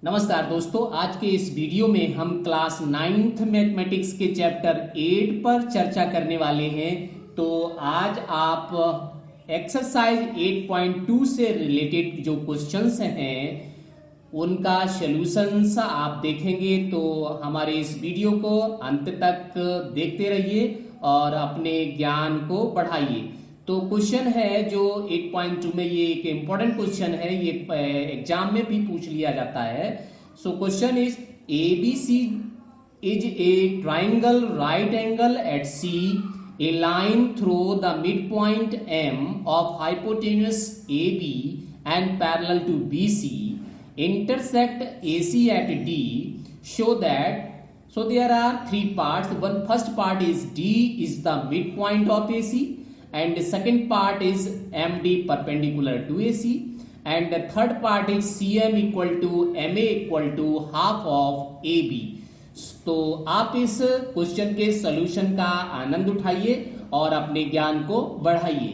नमस्कार दोस्तों, आज के इस वीडियो में हम क्लास 9th मैथमेटिक्स के चैप्टर 8 पर चर्चा करने वाले हैं। तो आज आप एक्सरसाइज 8.2 से रिलेटेड जो क्वेश्चंस हैं उनका सॉल्यूशंस आप देखेंगे। तो हमारे इस वीडियो को अंत तक देखते रहिए और अपने ज्ञान को बढ़ाइए। तो क्वेश्चन है जो 8.2 में, ये एक इम्पॉर्टेंट क्वेश्चन है, ये एग्जाम में भी पूछ लिया जाता है। So question is A B C is a triangle right angle at C, a line through the midpoint M of hypotenuse AB and parallel to BC intersect AC at D. So there are three parts. One first part is D is the midpoint of AC, and the second part is MD perpendicular to AC, and the third part is CM equal to MA equal to half of AB. तो आप इस question के solution का आनंद उठाइए और अपने ज्ञान को बढ़ाइए।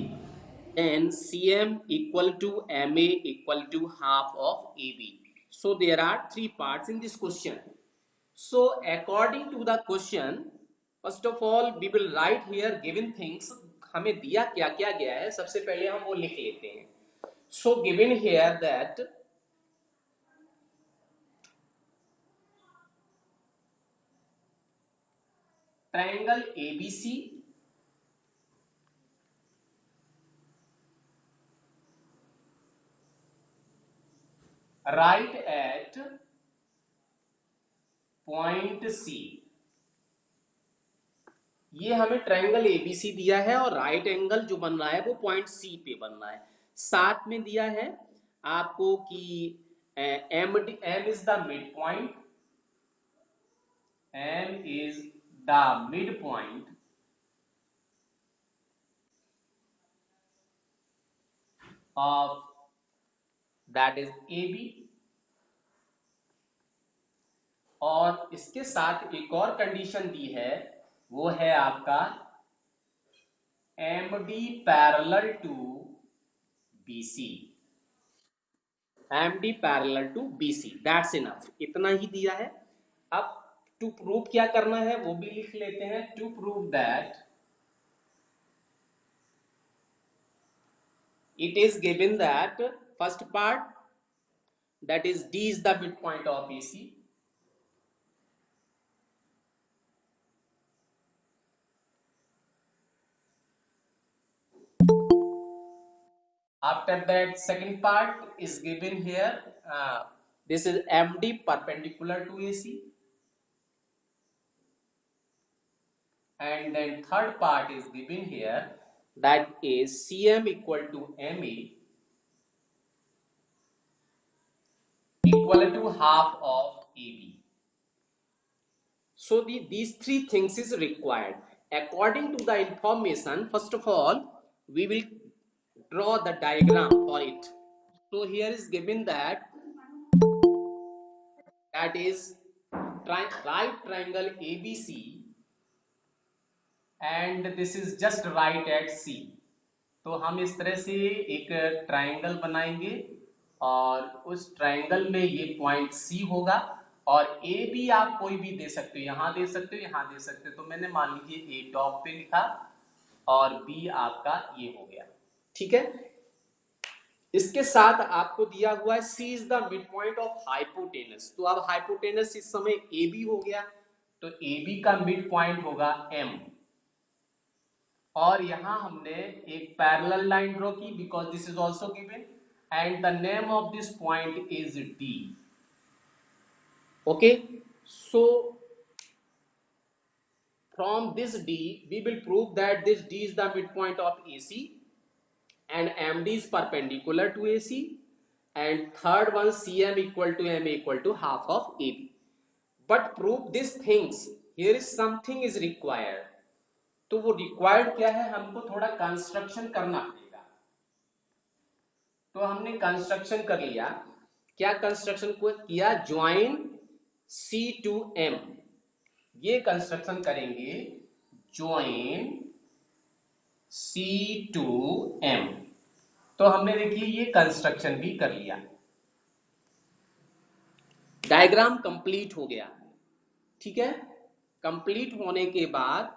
Then CM equal to MA equal to half of AB. So there are three parts in this question. So according to the question, first of all we will write here given things. हमें दिया क्या क्या गया है, सबसे पहले हम वो लिख लेते हैं। So given here that triangle ABC right at point C, ये हमें ट्रायंगल एबीसी दिया है और राइट एंगल जो बन रहा है वो पॉइंट सी पे बन रहा है। साथ में दिया है आपको कि M is the mid point, M is the mid point of that is A B, और इसके साथ एक और कंडीशन दी है, वो है आपका M D parallel to B C, M D parallel to B C, that's enough, इतना ही दिया है। अब टू प्रूव क्या करना है वो भी लिख लेते हैं। To prove that it is given that first part, that is D is the midpoint of AC, after that second part is given here, this is MD perpendicular to AC, and then third part is given here, that is CM equal to MA equal to half of AB. So these three things is required. According to the information, first of all we will draw the diagram for it. So here is given that is right triangle ABC, and this is just right at C. तो हम इस तरह से एक triangle बनाएंगे और उस triangle में ये पॉइंट C होगा, और ए बी आप कोई भी दे सकते हो, यहाँ दे सकते हो, यहाँ दे सकते हो। तो मैंने मान लीजिए ए टॉप पे लिखा और बी आपका ये हो गया, ठीक है। इसके साथ आपको दिया हुआ है C is the mid point of hypotenuse. तो अब हाइपोटेनस इस समय ए बी हो गया, तो ए बी का मिड पॉइंट होगा M, और यहां हमने एक पैरेलल लाइन ड्रॉ की because this is also given, and the name of this point is D. Okay, so from this D we will prove that this D is the midpoint of AC and MD is perpendicular to AC, and third one CM equal to MA equal to half of AB. But prove these things, here is something is required. तो वो required क्या है, हमको थोड़ा construction करना पड़ेगा। तो हमने कंस्ट्रक्शन कर लिया। क्या कंस्ट्रक्शन को किया, ज्वाइन C to M, ये कंस्ट्रक्शन करेंगे, ज्वाइन C to M। तो हमने देखिए ये कंस्ट्रक्शन भी कर लिया। डायग्राम कंप्लीट हो गया, ठीक है। कंप्लीट होने के बाद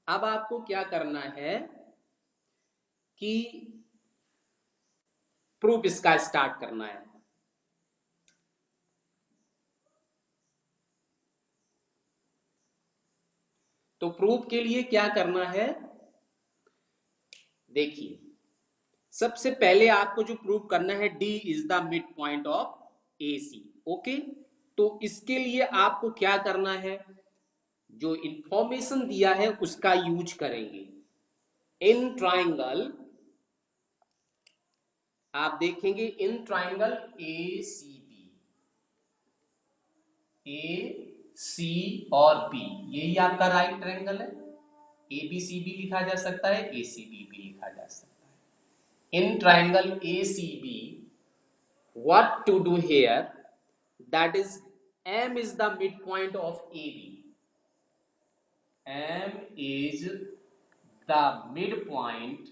अब आपको क्या करना है कि प्रूफ इसका स्टार्ट करना है। तो प्रूफ के लिए क्या करना है, देखिए सबसे पहले आपको जो प्रूव करना है D is the mid point of A C. Okay, तो इसके लिए आपको क्या करना है, जो इंफॉर्मेशन दिया है उसका यूज करेंगे। इन ट्राइंगल आप देखेंगे, इन ट्राइंगल ए सी बी, ए सी और बी, यही आपका राइट ट्राइंगल है। ए बी सी बी लिखा जा सकता है, ए सी बी भी लिखा जा सकता है। In triangle A C B, what to do here, that is M is the midpoint of AB. M is the midpoint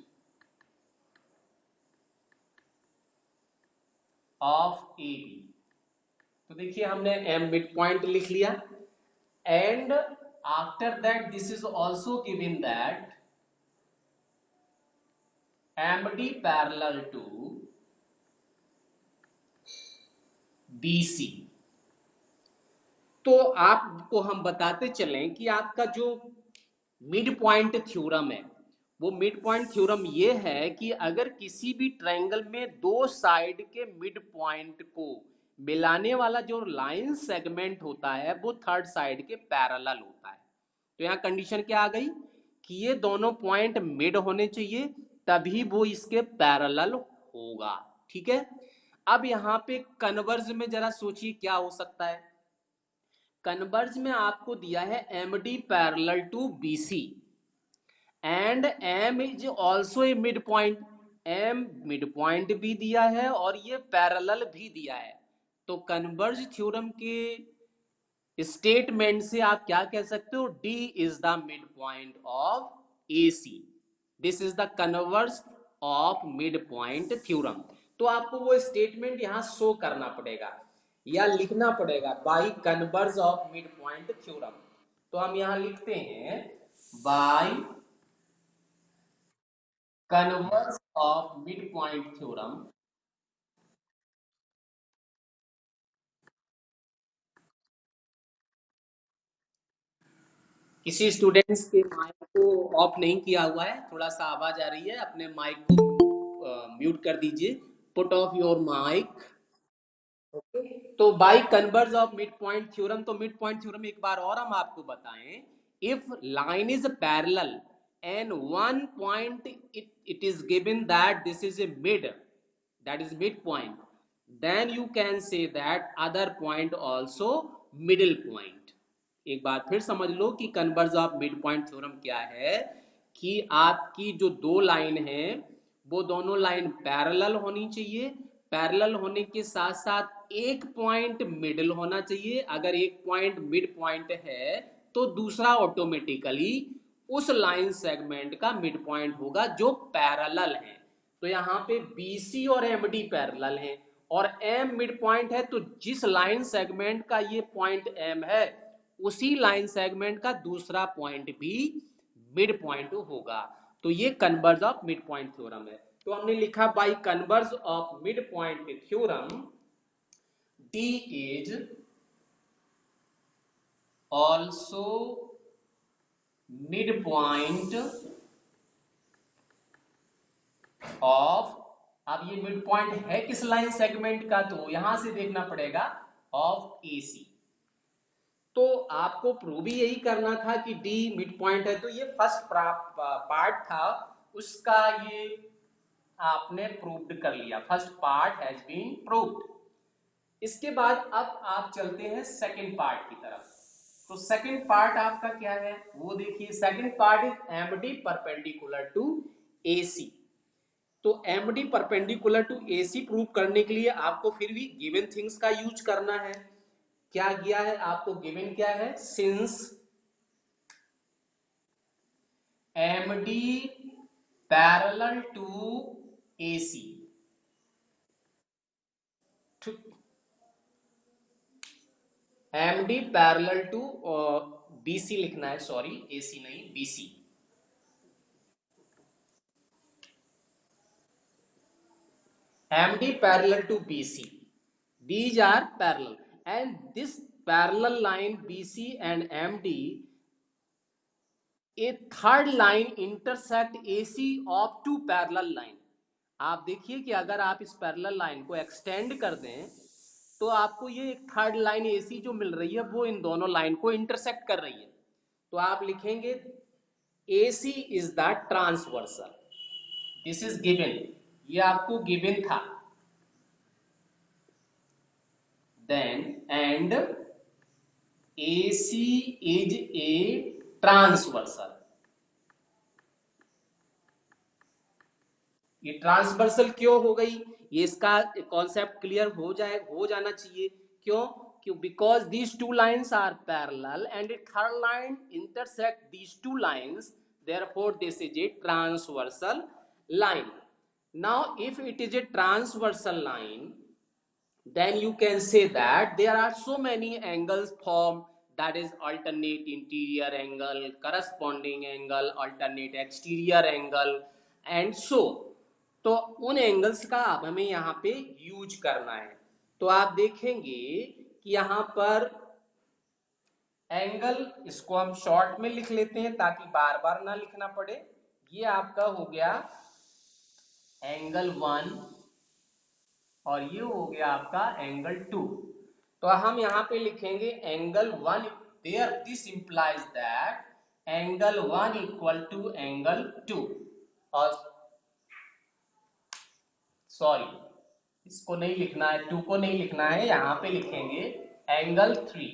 of AB. तो देखिए हमने M midpoint लिख लिया, and after that this is also given that MD parallel to BC। तो आपको हम बताते चलें कि आपका जो मिड पॉइंट थ्योरम है, वो मिड पॉइंट थ्योरम ये है कि अगर किसी भी ट्रायंगल में दो साइड के मिड पॉइंट को मिलाने वाला जो लाइन सेगमेंट होता है वो थर्ड साइड के पैरेलल होता है। तो यहाँ कंडीशन क्या आ गई कि ये दोनों पॉइंट मिड होने चाहिए, तभी वो इसके पैरेलल होगा, ठीक है। अब यहाँ पे कन्वर्ज में जरा सोचिए क्या हो सकता है। कन्वर्ज में आपको दिया है M D parallel to B C and M is also a mid point. M mid point भी दिया है और ये पैरेलल भी दिया है। तो कन्वर्ज थ्योरम के स्टेटमेंट से आप क्या कह सकते हो, D is the mid point of A C. This is the converse of mid point theorem. तो आपको वो स्टेटमेंट यहां शो करना पड़ेगा या लिखना पड़ेगा, by converge of mid point theorem. तो हम यहां लिखते हैं by converge of mid point theorem. किसी स्टूडेंट्स के माइक को ऑफ नहीं किया हुआ है, थोड़ा सा आवाज आ रही है, अपने माइक को म्यूट कर दीजिए, put off your mike. Okay, तो by converse of mid point theorem, तो मिड पॉइंट थ्योरम एक बार और हम आपको बताएं, if line is parallel and one point it is given that this is a mid, that is midpoint, then you can say that other point also middle point। एक बार फिर समझ लो कि converge of mid point theorem क्या है, कि आपकी जो दो लाइन है वो दोनों लाइन पैरेलल होनी चाहिए, पैरेलल होने के साथ साथ एक पॉइंट मिडिल होना चाहिए। अगर एक पॉइंट मिड पॉइंट है तो दूसरा ऑटोमेटिकली उस लाइन सेगमेंट का मिड पॉइंट होगा जो पैरेलल है। तो यहाँ पे BC और MD पैरेलल हैं और M मिड पॉइंट है, तो जिस लाइन सेगमेंट का ये पॉइंट M है उसी लाइन सेगमेंट का दूसरा पॉइंट भी मिड पॉइंट होगा। तो ये converse of mid point theorem है। तो हमने लिखा by converse of mid point theorem, D is also mid point of, अब ये मिड पॉइंट है किस लाइन सेगमेंट का, तो यहां से देखना पड़ेगा, ऑफ AC। तो आपको प्रूव भी यही करना था कि डी मिड पॉइंट है, तो ये फर्स्ट पार्ट था उसका, ये आपने प्रूव्ड कर लिया, first part has been proved. इसके बाद अब आप चलते हैं सेकंड पार्ट की तरफ। तो सेकंड पार्ट आपका क्या है वो देखिए, second part is MD perpendicular to AC। तो MD perpendicular to AC prove करने के लिए आपको फिर भी गिवन थिंग्स का यूज करना है। क्या किया है आपको, गिवन क्या है, since MD parallel to AC, MD parallel to BC लिखना है, सॉरी AC नहीं BC। MD parallel to BC. These are parallel, and this parallel line BC and MD, a third line intersect AC of two parallel line। आप देखिए कि अगर आप इस parallel line को एक्सटेंड कर दें तो आपको ये एक थर्ड लाइन AC जो मिल रही है वो इन दोनों लाइन को इंटरसेक्ट कर रही है। तो आप लिखेंगे AC is the transversal, this is given, ये आपको गिवन था। then and AC is a transversal। ये ट्रांसवर्सल क्यों हो गई, ये इसका कॉन्सेप्ट क्लियर हो जाना चाहिए। क्यों? क्यों? Because these two lines are parallel and a third line intersect these two lines, therefore this is a transversal line. Now if it is a transversal line, then you can say that there are so many angles formed, that is alternate interior angle, corresponding angle, alternate exterior angle and so। तो उन angles का अब हमें यहाँ पे use करना है। तो आप देखेंगे कि यहाँ पर एंगल, इसको हम शॉर्ट में लिख लेते हैं ताकि बार बार ना लिखना पड़े। ये आपका हो गया एंगल 1 और ये हो गया आपका एंगल 2। तो हम यहां पे लिखेंगे angle 1, there this implies that angle 1 equal to angle 2, और सॉरी इसको नहीं लिखना है, 2 को नहीं लिखना है, यहां पे लिखेंगे एंगल 3।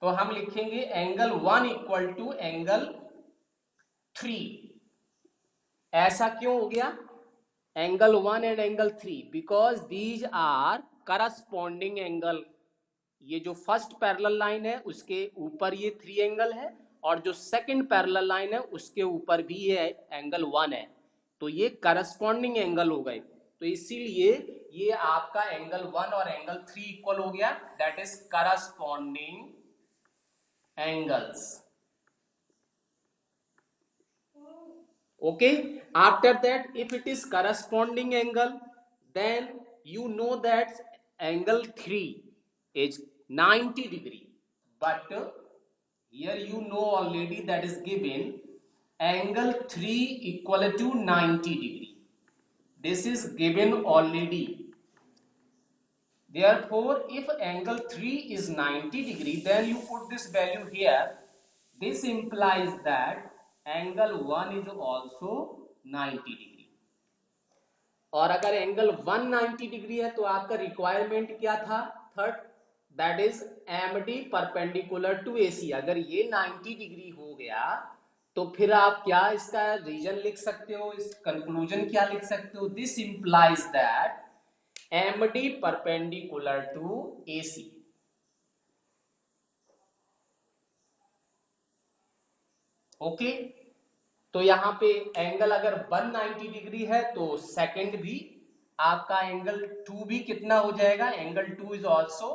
तो हम लिखेंगे एंगल 1 इक्वल टू एंगल 3। ऐसा क्यों हो गया angle 1 and angle 3? Because these are corresponding angle. ये जो फर्स्ट पैरेलल लाइन है उसके ऊपर ये 3 एंगल है, और जो सेकंड पैरेलल लाइन है उसके ऊपर भी ये एंगल 1 है, तो ये करस्पॉन्डिंग एंगल हो गए। तो इसीलिए ये आपका एंगल 1 और एंगल 3 इक्वल हो गया, that is corresponding angles. Okay, after that if it is corresponding angle, then you know that angle 3 is 90 degree, but here you know already that is given angle 3 equal to 90 degree, this is given already। Therefore if angle 3 is 90 degree, then you put this value here, this implies that angle 1 is also 90 degree. और अगर angle 190 degree है तो आपका requirement क्या था? Third, that is MD perpendicular to AC. अगर ये 90 degree हो गया तो फिर आप क्या इसका रीजन लिख सकते हो, इस कंक्लूजन क्या लिख सकते हो? This implies that MD perpendicular to AC. Okay, तो यहाँ पे एंगल अगर 190 डिग्री है तो सेकंड भी आपका एंगल 2 भी कितना हो जाएगा? Angle 2 is also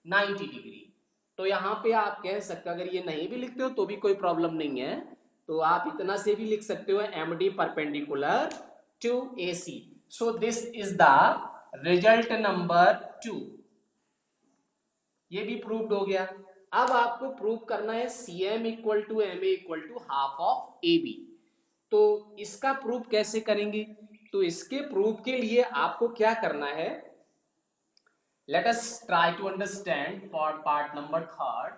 90 degree. तो यहाँ पे आप कह सकते हो, अगर ये नहीं भी लिखते हो तो भी कोई प्रॉब्लम नहीं है, तो आप इतना से भी लिख सकते हो MD perpendicular to AC. So this is the result number 2। ये भी प्रूव्ड हो गया। अब आपको प्रूव करना है CM equal to MA equal to half of AB। तो इसका प्रूफ कैसे करेंगे? तो इसके प्रूफ के लिए आपको क्या करना है, let us try to understand for part number 3।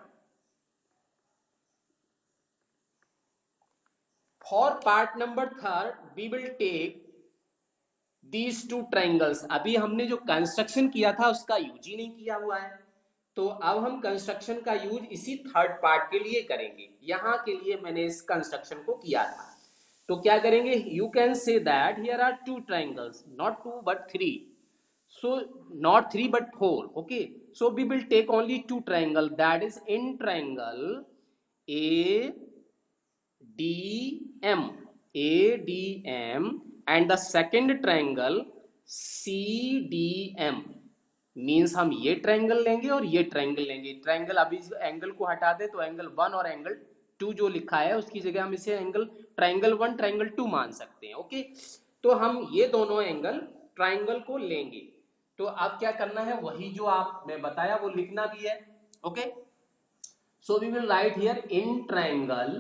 For part number 3 we will take these two triangles. अभी हमने जो कंस्ट्रक्शन किया था उसका यूज ही नहीं किया हुआ है, तो अब हम कंस्ट्रक्शन का यूज इसी थर्ड पार्ट के लिए करेंगे। यहां के लिए मैंने इस कंस्ट्रक्शन को किया था, तो क्या करेंगे? You can say that here are 2 triangles, not 2 but 3, so not 3 but 4। okay, so we will take only 2 triangle, that is in triangle ADM and the second triangle CDM। Means हम ये triangle लेंगे और ये triangle लेंगे। Triangle अभी angle को हटा दे तो एंगल 1 और एंगल 2 जो लिखा है उसकी जगह हम इसे एंगल ट्रायंगल 1 ट्रायंगल 2 मान सकते हैं। ओके, तो हम ये दोनों एंगल ट्रायंगल को लेंगे। तो अब क्या करना है, वही जो आपने बताया वो लिखना भी है। Okay, so we will write here in triangle,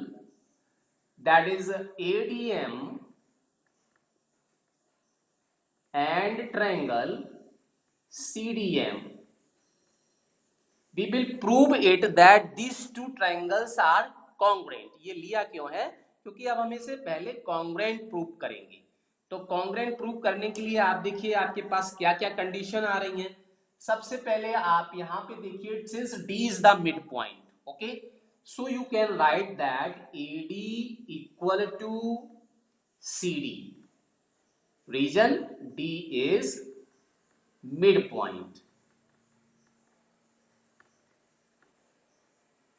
that is ADM and triangle CDM, we will prove it that these two triangles are congruent। ये लिया क्यों है, क्योंकि अब हम इसे पहले congruent प्रूव करेंगे। तो congruent प्रूव करने के लिए आप देखिए आपके पास क्या क्या कंडीशन आ रही हैं। सबसे पहले आप यहाँ पे देखिए, since D is the midpoint, okay, so you can write that AD equal to CD, region D is midpoint।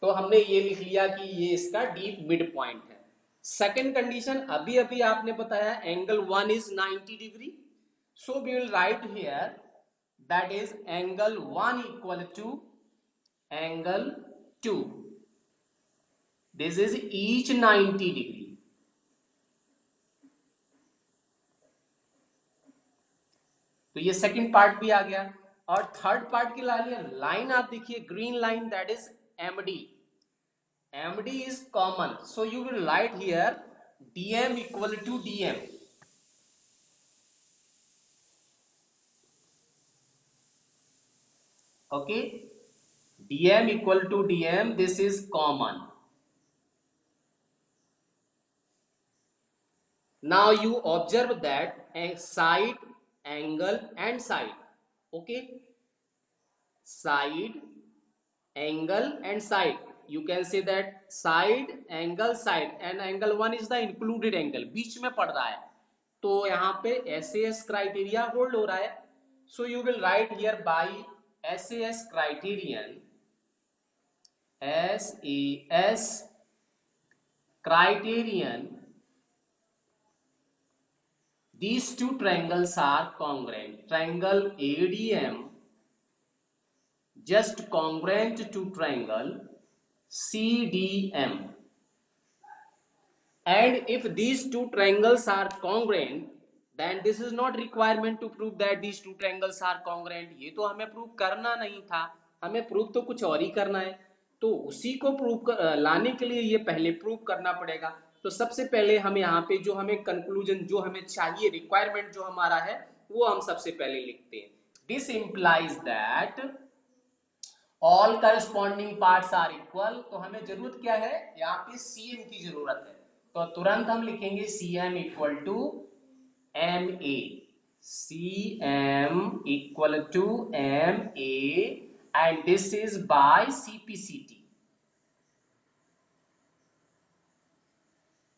तो हमने ये लिख लिया कि ये इसका डीप मिड पॉइंट है। सेकेंड कंडीशन अभी अभी आपने बताया angle 1 is 90 degree, so we will write here that is angle 1 equal to angle 2, this is each 90 degree. तो ये सेकंड पार्ट भी आ गया। और थर्ड पार्ट की लाइन आप देखिए, green line, that is MD. MD is common, so you will write here DM equal to DM। Okay, DM equal to DM, this is common। Now you observe that side, angle and side, okay, side, angle and side, you can say that side, angle, side, and angle 1 is the included angle, बीच में पड़ रहा है, तो यहाँ पे SAS criteria hold हो रहा है। So you will write here by SAS criterion, SAS criterion, these two triangles are congruent। Triangle ADM just congruent to triangle CDM, and if these two triangles are congruent, then this is not requirement to prove that these two triangles are congruent। ये तो हमें prove करना नहीं था, हमें prove तो कुछ और ही करना है। तो उसी को प्रूव लाने के लिए ये पहले प्रूव करना पड़ेगा। तो सबसे पहले हम यहाँ पे जो हमें कंक्लूजन जो हमें चाहिए, रिक्वायरमेंट जो हमारा है, वो हम सबसे पहले लिखते हैं। This implies that all corresponding parts are equal. तो हमें जरूरत क्या है, यहाँ पे CM की जरूरत है। तो तुरंत हम लिखेंगे CM equal to MA, CM equal to MA, and this is by CPCT।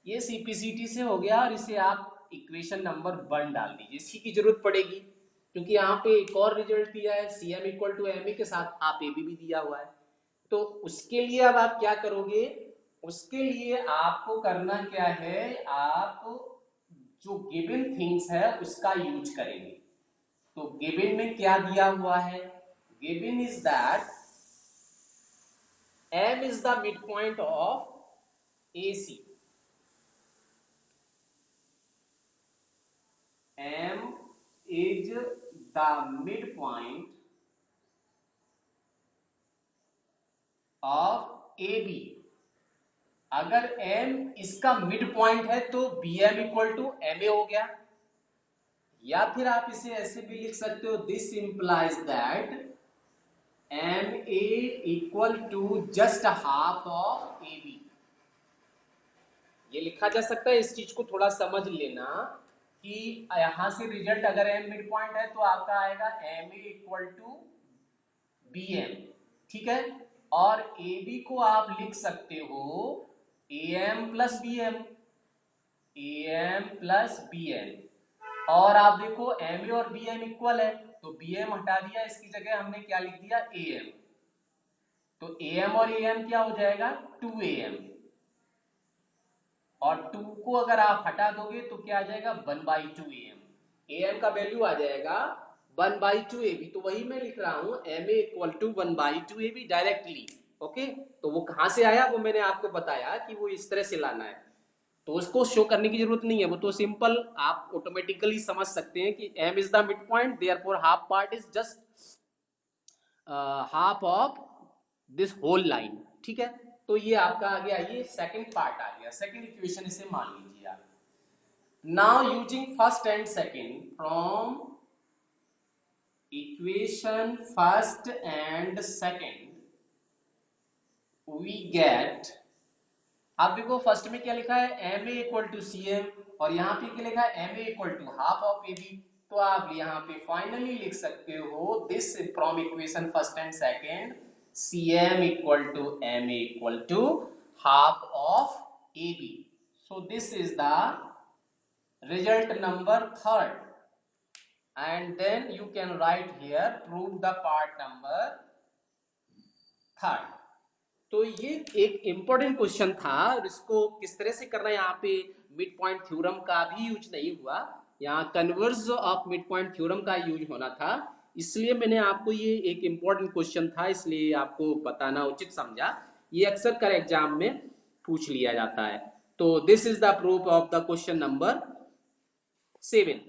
ये CPCT से हो गया, और इसे आप इक्वेशन नंबर 1 डाल दीजिए, इसी की जरूरत पड़ेगी क्योंकि यहाँ पे एक और रिजल्ट दिया है, CM इक्वल टू MA के साथ आप AB भी दिया हुआ है। तो उसके लिए अब आप क्या करोगे, उसके लिए आपको करना क्या है, आप जो गिवन थिंग्स है उसका यूज करेंगे। तो गिवन में क्या दिया हुआ है, given is that M is the midpoint of AC, M is the midpoint of AB। अगर M इसका मिड पॉइंट है तो BM इक्वल टू MA हो गया, या फिर आप इसे ऐसे भी लिख सकते हो, this implies that MA equal to just half of AB। ये लिखा जा सकता है, इस चीज को थोड़ा समझ लेना कि यहां से रिजल्ट अगर M मिड पॉइंट है तो आपका आएगा MA इक्वल टू BM, ठीक है। और AB को आप लिख सकते हो AM plus BM, AM plus BM। और आप देखो MA और BM इक्वल है, तो BM हटा दिया, इसकी जगह हमने क्या लिख दिया, AM। तो AM और AM क्या हो जाएगा, 2AM। और 2 को अगर आप हटा दोगे तो क्या आ जाएगा, 1/2 AM। AM का वैल्यू आ जाएगा 1/2 AB, तो वही मैं लिख रहा हूं MA = 1/2 AB डायरेक्टली। ओके, तो वो कहां से आया वो मैंने आपको बताया कि वो इस तरह से लाना है, तो उसको शो करने की जरूरत नहीं है, वो तो सिंपल आप ऑटोमेटिकली समझ सकते हैं कि M is the mid point, therefore half part is just half of this whole line. ठीक है, तो ये आपका आ गया, ये सेकंड पार्ट आ गया, सेकंड इक्वेशन इसे मान लीजिए आप। Now using first and second, from equation first and second we get, आप देखो फर्स्ट में क्या लिखा है, MA = CM, और यहाँ पे क्या लिखा है, MA = हाफ ऑफ AB। तो आप यहाँ पे फाइनली लिख सकते हो this from equation first and second, CM = MA = half of AB। So this is the result number third, and then you can write here prove the part number third। तो ये एक इंपॉर्टेंट क्वेश्चन था, और इसको किस तरह से करना है, यहाँ पे मिड पॉइंट थ्योरम का भी यूज नहीं हुआ, यहाँ converse of mid point theorem का यूज होना था, इसलिए मैंने आपको ये एक इंपॉर्टेंट क्वेश्चन था इसलिए आपको बताना उचित समझा। ये अक्सर कर एग्जाम में पूछ लिया जाता है। तो this is the proof of the question number 7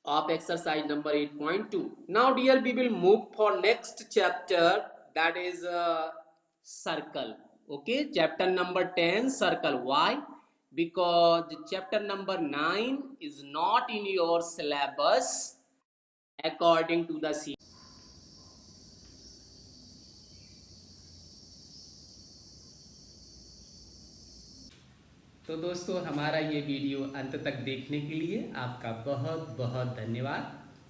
of exercise number 8.2. Now dear, we will move for next chapter, that is circle. Okay, chapter number 10, circle. Why? Because chapter number 9 is not in your syllabus according to the C। तो दोस्तों, हमारा ये video अंत तक देखने के लिए आपका बहुत बहुत धन्यवाद।